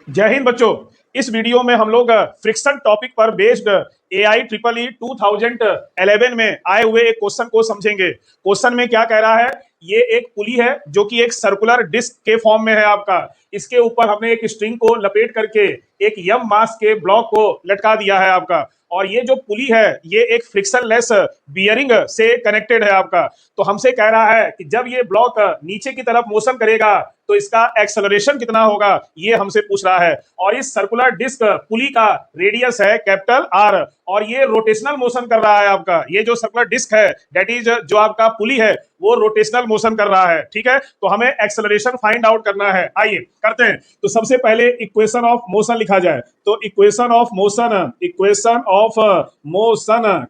जय हिंद बच्चों। इस वीडियो में हम लोग फ्रिक्शन टॉपिक पर बेस्ड AIEEE 2011 में आए हुए एक क्वेश्चन को समझेंगे। क्वेश्चन में क्या कह रहा है, ये एक पुली है जो कि एक सर्कुलर डिस्क के फॉर्म में है आपका। इसके ऊपर हमने एक स्ट्रिंग को लपेट करके एक यम मास के ब्लॉक को लटका दिया है आपका। और ये जो पुली है ये एक फ्रिक्शनलेस बियरिंग से कनेक्टेड है आपका। तो हमसे कह रहा है कि जब ये ब्लॉक नीचे की तरफ मोशन करेगा तो इसका एक्सेलरेशन कितना होगा, ये हमसे पूछ रहा है। और इस सर्कुलर डिस्क पुली का रेडियस है कैपिटल आर, और ये रोटेशनल मोशन कर रहा है आपका। ये जो सर्कुलर डिस्क है दैट इज जो आपका पुली है वो रोटेशनल मोशन कर रहा है, ठीक है। तो हमें एक्सेलरेशन फाइंड आउट करना है, आइए करते हैं। तो सबसे पहले इक्वेशन ऑफ मोशन लिखा जाए। तो इक्वेशन ऑफ मोशन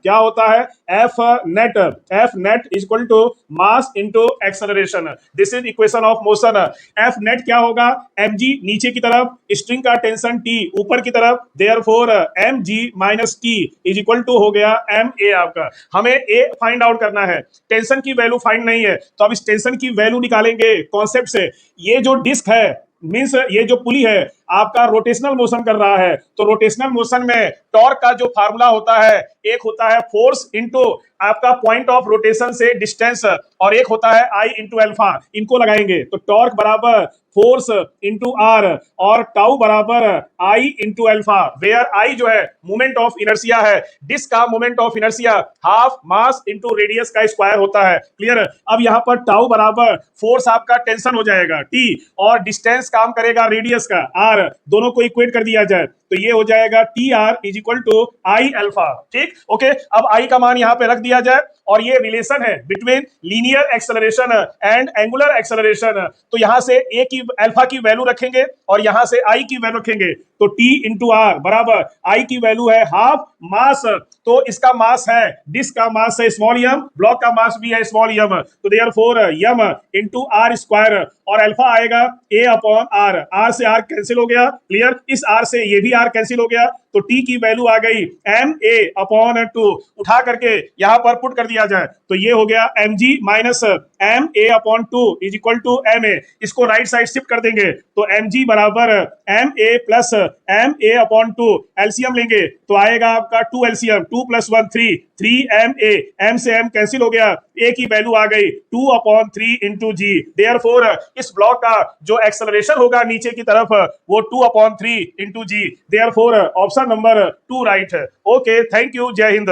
क्या होता है, F net is equal to mass into acceleration. This is equation of motion. F net क्या होगा, एम जी नीचे की तरफ, स्ट्रिंग का टेंशन टी ऊपर की तरफ, therefore M G minus T is equal to हो गया एम ए आपका। हमें ए फाइंड आउट करना है, टेंशन की वैल्यू फाइंड नहीं है। तो अब इस टेंशन की वैल्यू निकालेंगे कॉन्सेप्ट से। ये जो डिस्क है मीन्स ये जो पुली है आपका रोटेशनल मोशन कर रहा है। तो रोटेशनल मोशन में टॉर्क का जो फार्मूला होता है, एक होता है फोर्स इनटू आपका पॉइंट ऑफ रोटेशन से डिस्टेंस, और एक होता है आई इंटू अल्फा। इनको लगाएंगे तो टॉर्क बराबर फोर्स इंटू आर और टाउ बराबर आई इंटू अल्फा, वेयर आई जो है मोमेंट ऑफ इनर्शिया है। डिस्क का moment of inertia half mass into radius का स्क्वायर होता है, क्लियर। अब यहाँ पर टाउ बराबर फोर्स आपका टेंशन हो जाएगा टी, और डिस्टेंस काम करेगा रेडियस का आर, दोनों को इक्वेट कर दिया जाए तो ये हो जाएगा T R is equal to I alpha, ठीक। ओके, अब आई का मान यहाँ पे रख दिया जाए, और ये रिलेशन है between linear acceleration and angular acceleration. तो यहां से ए की अल्फा की वैल्यू रखेंगे और यहां से आई की वैल्यू रखेंगे। तो टी इंटू आर बराबर आई की वैल्यू है हाफ मास, तो इसका मास है, डिस्क का मास है स्मॉल यम, ब्लॉक का मास भी है स्मॉल यम, तो therefore M into R square, और अल्फा आएगा ए अपॉन आर। आर से आर कैंसिल हो गया, क्लियर। इस आर से ये भी आर कैंसिल हो गया, तो टी की वैल्यू आ गई एम ए अपॉन टू। उठा करके यहां पर पुट कर दिया जाए तो ये हो गया M G minus M A upon two is equal to M A. इसको राइट साइड शिफ्ट कर देंगे तो एम जी बराबर M A plus M A upon two. LCM लेंगे तो आएगा आपका two LCM, two plus one three, three M A, M से एम कैंसिल हो गया, ए की वैल्यू आ गई two upon three into G. Therefore इस ब्लॉक का जो एक्सेलरेशन होगा नीचे की तरफ वो two upon three into G. Therefore option number two right है। ओके, थैंक यू, जय हिंद।